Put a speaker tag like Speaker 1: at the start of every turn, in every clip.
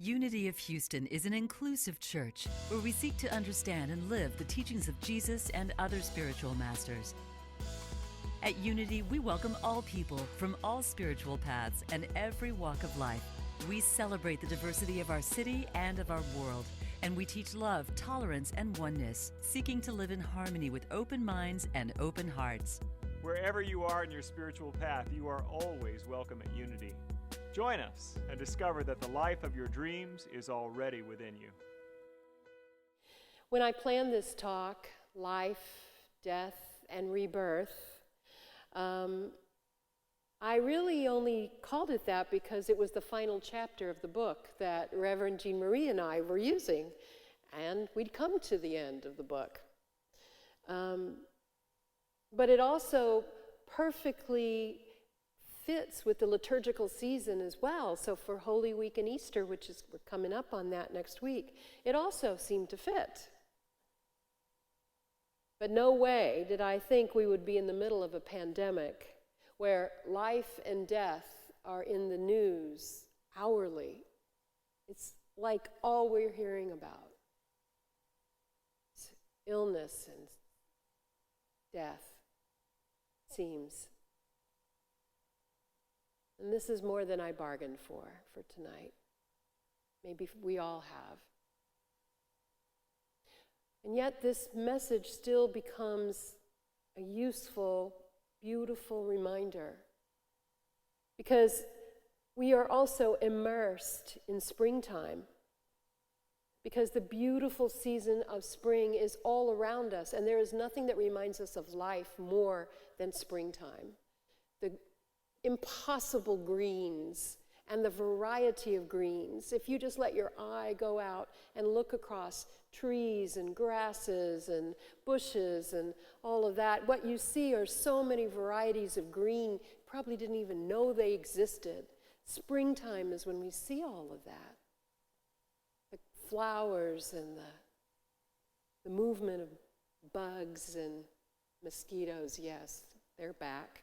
Speaker 1: Unity of Houston is an inclusive church where we seek to understand and live the teachings of Jesus and other spiritual masters. At Unity, we welcome all people from all spiritual paths and every walk of life. We celebrate the diversity of our city and of our world, and we teach love, tolerance, and oneness, seeking to live in harmony with open minds and open hearts.
Speaker 2: Wherever you are in your spiritual path, you are always welcome at Unity. Join us and discover that the life of your dreams is already within you.
Speaker 3: When I planned this talk, Life, Death, and Rebirth, I really only called it that because it was the final chapter of the book that Reverend Jean Marie and I were using, and we'd come to the end of the book. But it also perfectly fits with the liturgical season as well. So for Holy Week and Easter, which is we're coming up on that next week, it also seemed to fit. But no way did I think we would be in the middle of a pandemic where life and death are in the news hourly. It's like all we're hearing about. It's illness and death, seems. And this is more than I bargained for tonight. Maybe we all have. And yet this message still becomes a useful, beautiful reminder. Because we are also immersed in springtime. Because the beautiful season of spring is all around us, and there is nothing that reminds us of life more than springtime. The impossible greens and the variety of greens. If you just let your eye go out and look across trees and grasses and bushes and all of that, what you see are so many varieties of green, you probably didn't even know they existed. Springtime is when we see all of that. The flowers and the movement of bugs and mosquitoes, yes, they're back.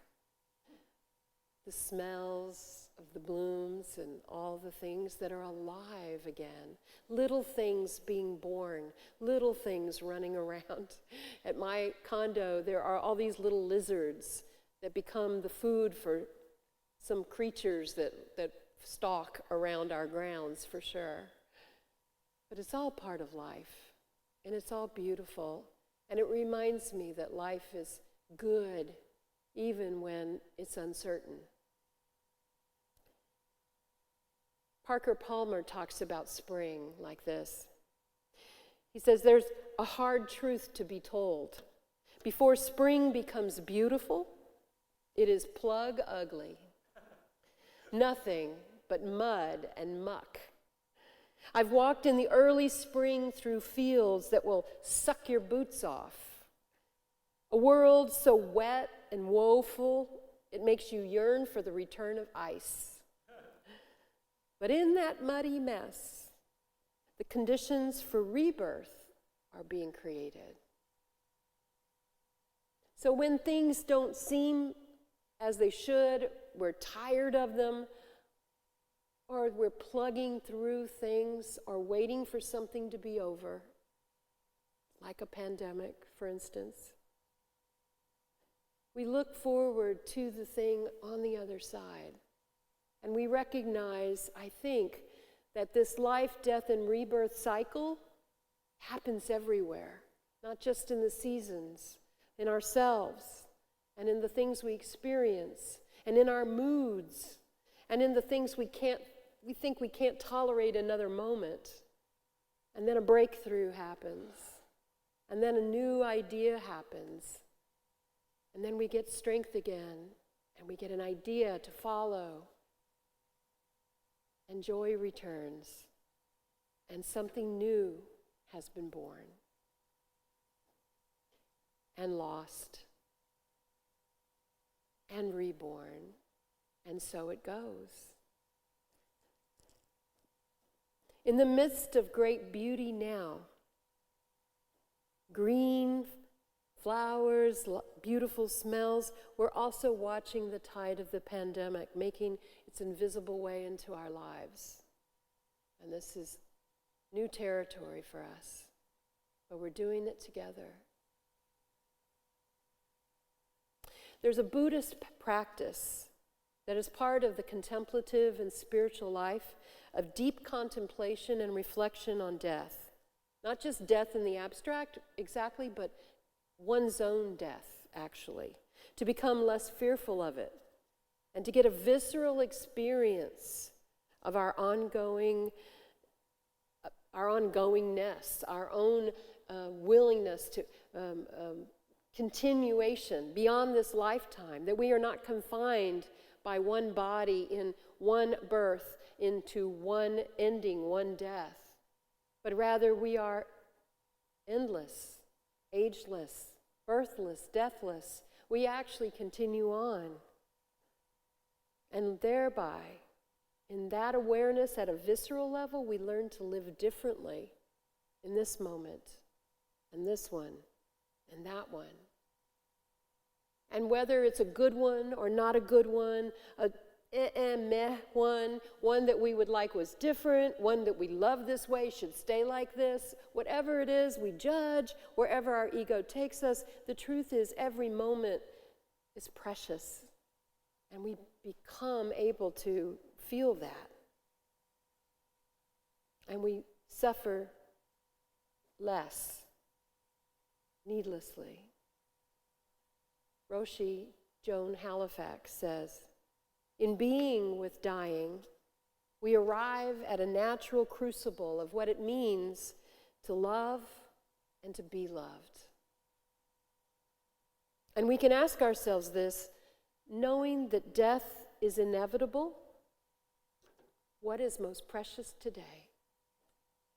Speaker 3: The smells of the blooms and all the things that are alive again. Little things being born, little things running around. At my condo, there are all these little lizards that become the food for some creatures that stalk around our grounds, for sure. But it's all part of life, and it's all beautiful. And it reminds me that life is good, even when it's uncertain. Parker Palmer talks about spring like this. He says, there's a hard truth to be told. Before spring becomes beautiful, it is plug ugly. Nothing but mud and muck. I've walked in the early spring through fields that will suck your boots off. A world so wet and woeful, it makes you yearn for the return of ice. But in that muddy mess, the conditions for rebirth are being created. So when things don't seem as they should, we're tired of them, or we're plugging through things or waiting for something to be over, like a pandemic, for instance, we look forward to the thing on the other side. And we recognize, I think, that this life, death, and rebirth cycle happens everywhere, not just in the seasons, in ourselves, and in the things we experience, and in our moods, and in the things we think we can't tolerate another moment. And then a breakthrough happens, and then a new idea happens, and then we get strength again, and we get an idea to follow. And joy returns, and something new has been born and lost and reborn, and so it goes. In the midst of great beauty now, green flowers, beautiful smells, we're also watching the tide of the pandemic making its invisible way into our lives. And This is new territory for us, but we're doing it together. There's a Buddhist practice that is part of the contemplative and spiritual life of deep contemplation and reflection on death. Not just death in the abstract, exactly, but one's own death, actually. To become less fearful of it and to get a visceral experience of our ongoingness, our own willingness to continuation beyond this lifetime, that we are not confined by one body in one birth into one ending, one death, but rather we are endless, ageless, birthless, deathless. We actually continue on. And thereby, in that awareness at a visceral level, we learn to live differently in this moment, and this one, and that one. And whether it's a good one or not a good one, a meh one that we would like was different, one that we love this way should stay like this, whatever it is, we judge wherever our ego takes us. The truth is every moment is precious, and we become able to feel that. And we suffer less, needlessly. Roshi Joan Halifax says, "In being with dying, we arrive at a natural crucible of what it means to love and to be loved." And we can ask ourselves this, knowing that death is inevitable, what is most precious today?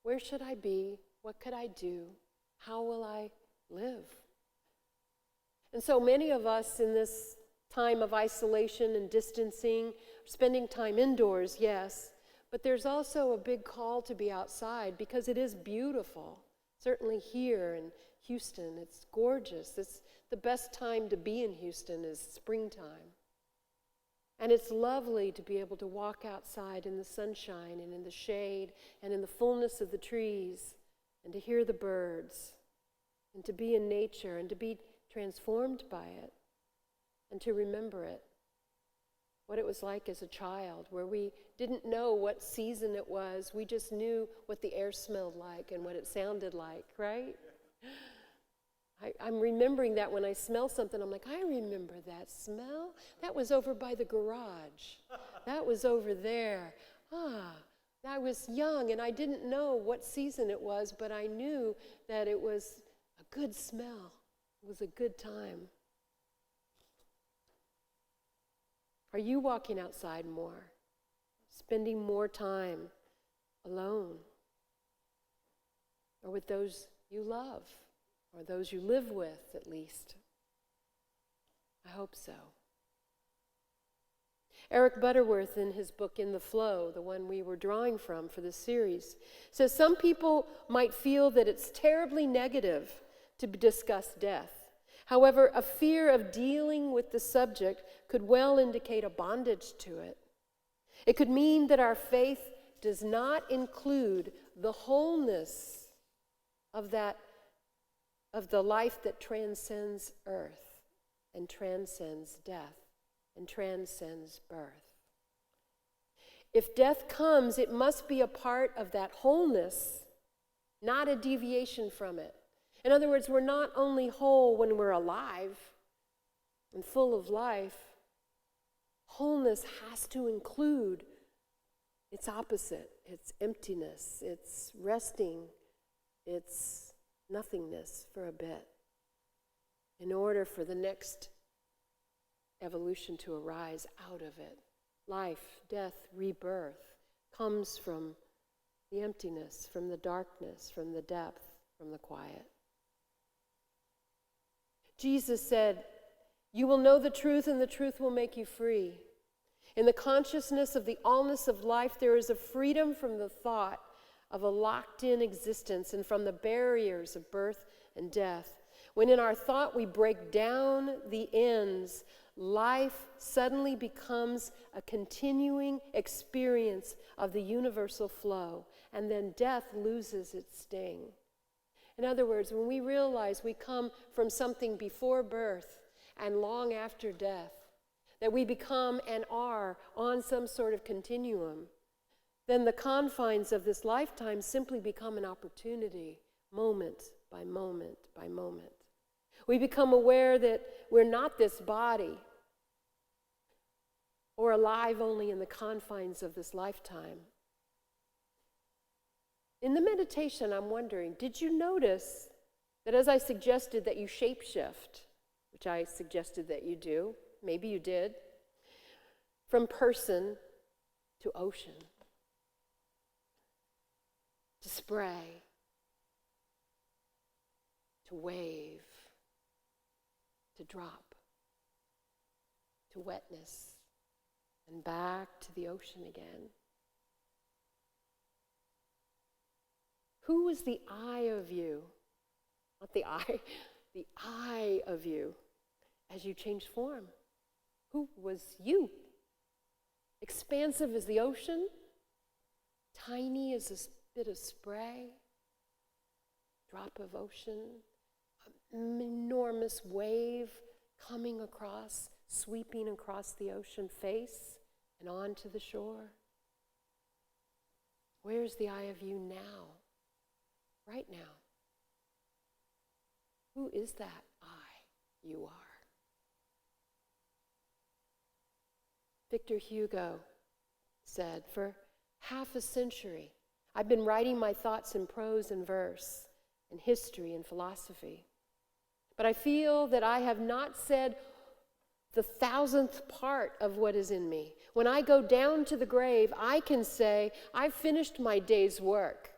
Speaker 3: Where should I be? What could I do? How will I live? And so many of us in this time of isolation and distancing, spending time indoors, yes, but there's also a big call to be outside because it is beautiful. Certainly here in Houston, it's gorgeous. It's the best time to be in Houston is springtime. And it's lovely to be able to walk outside in the sunshine and in the shade and in the fullness of the trees and to hear the birds and to be in nature and to be transformed by it and to remember it, what it was like as a child, where we didn't know what season it was. We just knew what the air smelled like and what it sounded like, right? I'm remembering that when I smell something, I'm like, I remember that smell. That was over by the garage. That was over there. I was young and I didn't know what season it was, but I knew that it was a good smell. It was a good time. Are you walking outside more? Spending more time alone? Or with those you love? Or those you live with, at least? I hope so. Eric Butterworth, in his book In the Flow, the one we were drawing from for this series, says some people might feel that it's terribly negative to discuss death. However, a fear of dealing with the subject could well indicate a bondage to it. It could mean that our faith does not include the wholeness of the life that transcends earth and transcends death and transcends birth. If death comes, it must be a part of that wholeness, not a deviation from it. In other words, we're not only whole when we're alive and full of life. Wholeness has to include its opposite, its emptiness, its resting, its nothingness for a bit, in order for the next evolution to arise out of it. Life, death, rebirth comes from the emptiness, from the darkness, from the depth, from the quiet. Jesus said, "You will know the truth, and the truth will make you free." In the consciousness of the allness of life, there is a freedom from the thought of a locked-in existence and from the barriers of birth and death. When in our thought we break down the ends, life suddenly becomes a continuing experience of the universal flow, and then death loses its sting. In other words, when we realize we come from something before birth and long after death, that we become and are on some sort of continuum, then the confines of this lifetime simply become an opportunity, moment by moment by moment. We become aware that we're not this body, or alive only in the confines of this lifetime. In the meditation, I'm wondering, did you notice that as I suggested that you shapeshift, which I suggested that you do, maybe you did, from person to ocean, to spray, to wave, to drop, to wetness, and back to the ocean again. Who was the I of you? Not the I of you as you changed form. Who was you? Expansive as the ocean, tiny as a bit of spray, drop of ocean, an enormous wave coming across, sweeping across the ocean face and onto the shore. Where's the I of you now? Right now. Who is that I you are? Victor Hugo said, for half a century, I've been writing my thoughts in prose and verse, in history and philosophy. But I feel that I have not said the 1,000th part of what is in me. When I go down to the grave, I can say, I've finished my day's work.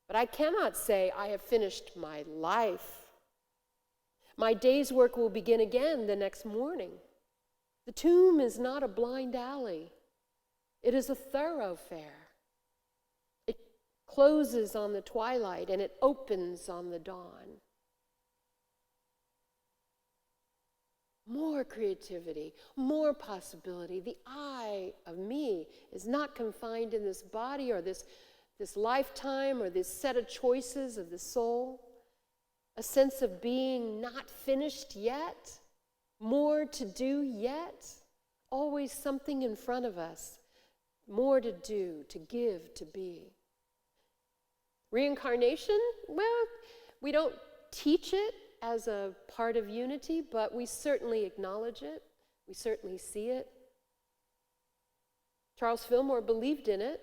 Speaker 3: But I cannot say, I have finished my life. My day's work will begin again the next morning. The tomb is not a blind alley. It is a thoroughfare. It closes on the twilight and it opens on the dawn. More creativity, more possibility. The I of me is not confined in this body or this lifetime or this set of choices of the soul. A sense of being not finished yet, more to do yet, always something in front of us, more to do, to give, to be. Reincarnation, well, we don't teach it as a part of unity, but we certainly acknowledge it. We certainly see it. Charles Fillmore believed in it,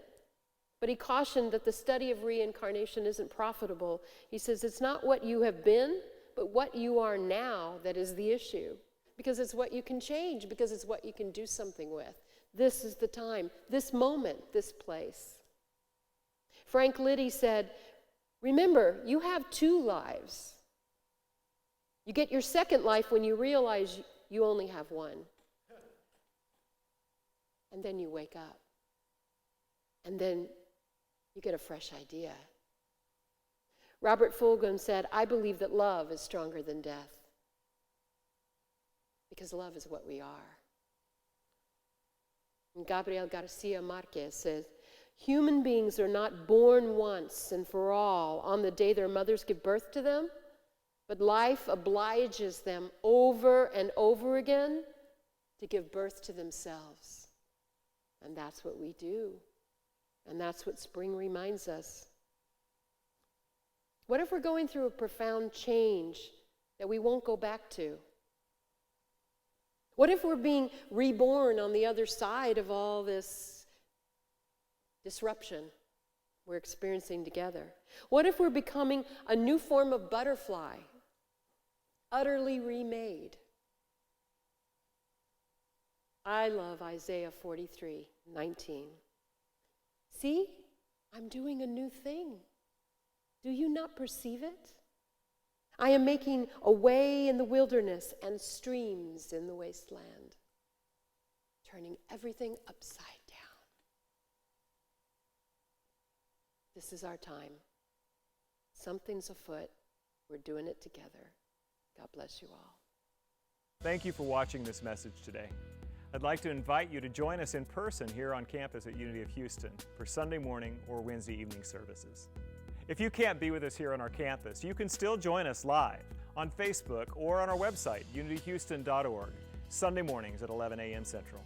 Speaker 3: but he cautioned that the study of reincarnation isn't profitable. He says it's not what you have been, but what you are now that is the issue. Because it's what you can change, because it's what you can do something with. This is the time, this moment, this place. Frank Liddy said, remember, you have 2 lives. You get your second life when you realize you only have one. And then you wake up. And then you get a fresh idea. Robert Fulghum said, I believe that love is stronger than death. Because love is what we are. And Gabriel Garcia Marquez says, human beings are not born once and for all on the day their mothers give birth to them, but life obliges them over and over again to give birth to themselves. And that's what we do. And that's what spring reminds us. What if we're going through a profound change that we won't go back to? What if we're being reborn on the other side of all this disruption we're experiencing together? What if we're becoming a new form of butterfly, utterly remade? I love Isaiah 43:19. See, I'm doing a new thing. Do you not perceive it? I am making a way in the wilderness and streams in the wasteland, turning everything upside down. This is our time. Something's afoot. We're doing it together. God bless you all.
Speaker 2: Thank you for watching this message today. I'd like to invite you to join us in person here on campus at Unity of Houston for Sunday morning or Wednesday evening services. If you can't be with us here on our campus, you can still join us live on Facebook or on our website, unityhouston.org, Sunday mornings at 11 a.m. Central.